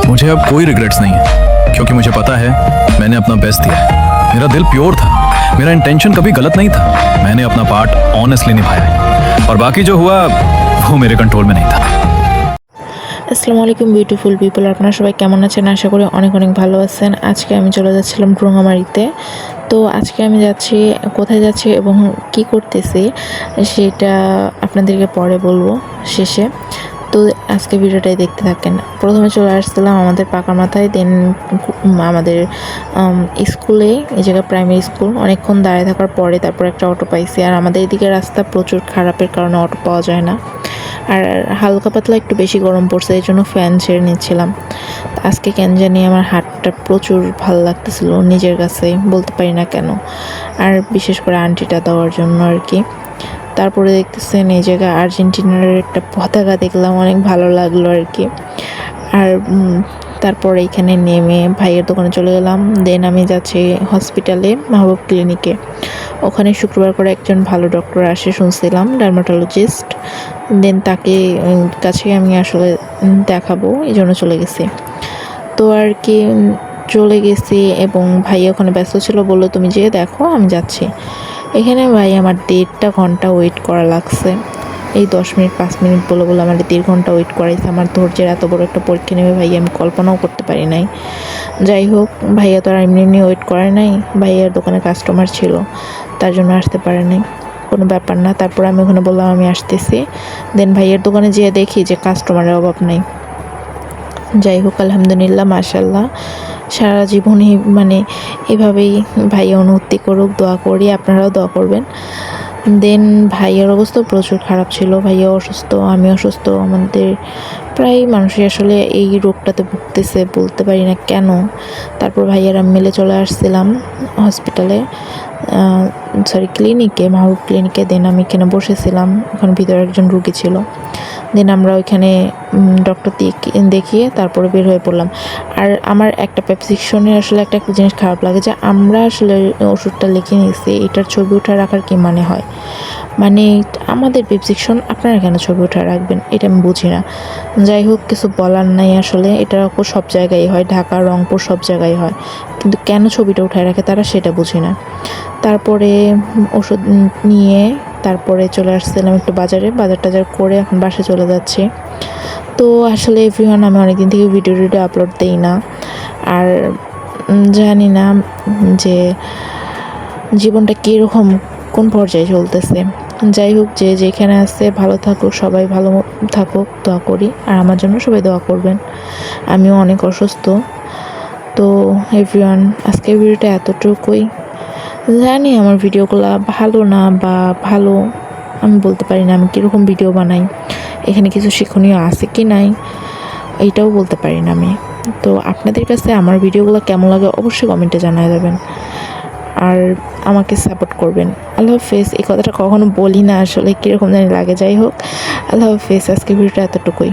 मुझे अब कोई रिग्रेट्स नहीं है, क्योंकि मुझे पता है मैंने अपना बेस्ट दिया है। मेरा दिल प्योर था, मेरा इंटेंशन कभी गलत नहीं था। मैंने अपना पार्ट ऑनेस्टली निभाया है, और बाकी जो हुआ वो मेरे कंट्रोल में नहीं था। আসসালামু আলাইকুম বিউটিফুল পিপল, আপনারা সবাই কেমন আছেন? আশা করি অনেক অনেক ভালো আছেন। আজকে আমি চলে যাচ্ছিলাম রোঙামারিতে। তো আজকে আমি যাচ্ছি, কোথায় যাচ্ছি এবং কি করতেছি সেটা আপনাদেরকে পরে বলবো শেষে। তো আজকে ভিডিওটাই দেখতে থাকেন। প্রথমে চলে আসছিলাম আমাদের পাকা মাথায়, দেন আমাদের স্কুলে, এই জায়গায় প্রাইমারি স্কুল। অনেকক্ষণ দাঁড়িয়ে থাকার পরে তারপর একটা অটো পাইছি। আর আমাদের এদিকে রাস্তা প্রচুর খারাপের কারণে অটো পাওয়া যায় না, আর হালকা পাতলা একটু বেশি গরম পড়ছে, এই জন্য ফ্যান ছেড়ে নিচ্ছিলাম। আজকে কেন জানি আমার হাতটা প্রচুর ভালো লাগতেছিল নিজের কাছে, বলতে পারি না কেন। আর বিশেষ করে আন্টিটা দেওয়ার জন্য আর কি। তারপরে দেখতেছেন এই জায়গায় আর্জেন্টিনার একটা পতাকা দেখলাম, অনেক ভালো লাগলো আর কি। আর তারপর এইখানে নেমে ভাইয়ের দোকানে চলে গেলাম। দেন আমি যাচ্ছি হসপিটালে, মাহবুব ক্লিনিকে। ওখানে শুক্রবার করে একজন ভালো ডক্টর আসে শুনছিলাম, ডার্মাটোলজিস্ট। দেন তাকে কাছে আমি আসলে দেখাবো, এই জন্য চলে গেছি। তো আর কি চলে গেছি, এবং ভাই ওখানে ব্যস্ত ছিল, বললো তুমি যেয়ে দেখো, আমি যাচ্ছি। এখানে ভাই আমার 1.5 ঘন্টা ওয়েট করা লাগছে। এই 10 মিনিট 5 মিনিট বলে আমার 1.5 ঘন্টা ওয়েট করাইছে। আমার ধৈর্যের এত বড় একটা পরীক্ষা নেবে ভাই আমি কল্পনাও করতে পারি নাই। যাই হোক, ভাইয়া তো আর এমনি এমনি ওয়েট করে নাই, ভাইয়ার দোকানে কাস্টমার ছিল, তার জন্য আসতে পারে নাই, কোনো ব্যাপার না। তারপর আমি ওখানে বললাম আমি আসতেছি। দেন ভাইয়ের দোকানে যেয়ে দেখি যে কাস্টমারের অভাব নেই। যাই হোক, আলহামদুলিল্লাহ, মাশাআল্লাহ। সারা জীবনই মানে এভাবেই ভাইয়া উন্নতি করুক, দোয়া করি, আপনারাও দোয়া করবেন। দেন ভাইয়ার অবস্থা প্রচুর খারাপ ছিল, ভাইয়া অসুস্থ, আমি অসুস্থ। আমাদের প্রায় মানুষই আসলে এই রোগটাতে ভুগতেছে, বলতে পারি না কেন। তারপর ভাইয়ার আমি মিলে চলে আসছিলাম হসপিটালে, ক্লিনিকে, মাহবুব ক্লিনিকে। দেন আমি এখানে বসেছিলাম, ওখানে ভিতরে একজন রুগী ছিল। দেন আমরা ওইখানে ডক্টর দেখিয়ে তারপরে বের হয়ে পড়লাম। আর আমার একটা প্রেসক্রিপশনে আসলে একটা জিনিস খারাপ লাগে, যে আমরা আসলে ওষুধটা লিখে নিয়েছি, এটার ছবি উঠে রাখার কি মানে হয়? মানে আমাদের প্রেসক্রিপশন আপনারা কেন ছবি উঠে রাখবেন, এটা আমি বুঝি না। যাই হোক, কিছু বলার নাই আসলে, এটা সব জায়গায় হয়, ঢাকা, রংপুর সব জায়গায় হয়, কিন্তু কেন ছবিটা উঠায় রাখে তারা, সেটা বুঝি না। তারপরে ওষুধ নিয়ে তারপরে চলে আসছিলাম একটু বাজার টাজার করে এখন বাসায় চলে যাচ্ছি। তো আসলে এভরিওয়ান, আমি অনেকদিন থেকে ভিডিও আপলোড দিই না, আর জানি না যে জীবনটা কীরকম, কোন পর্যায়ে চলতেছে। যাই হোক, যে যেখানে আছে ভালো থাকুক, সবাই ভালো থাকুক, দোয়া করি। আর আমার জন্য সবাই দোয়া করবেন, আমিও অনেক অসুস্থ। তো এভরিওয়ান, আজকের ভিডিওটা এতটুকুই। জানি আমার ভিডিওগুলো ভালো না বা ভালো, আমি বলতে পারি না আমি কীরকম ভিডিও বানাই, এখানে কিছু শিক্ষণীয় আছে কি নাই এইটাও বলতে পারি না আমি। তো আপনাদের কাছে আমার ভিডিওগুলো কেমন লাগে অবশ্যই কমেন্টে জানিয়ে দেবেন, আর আমাকে সাপোর্ট করবেন। আল্লাহ হাফেজ। এই কথাটা কখনো বলি না আসলে, কীরকম জানি লাগে। যাই হোক, আল্লাহ হাফেজ। আজকে ভিডিওটা এতটুকুই।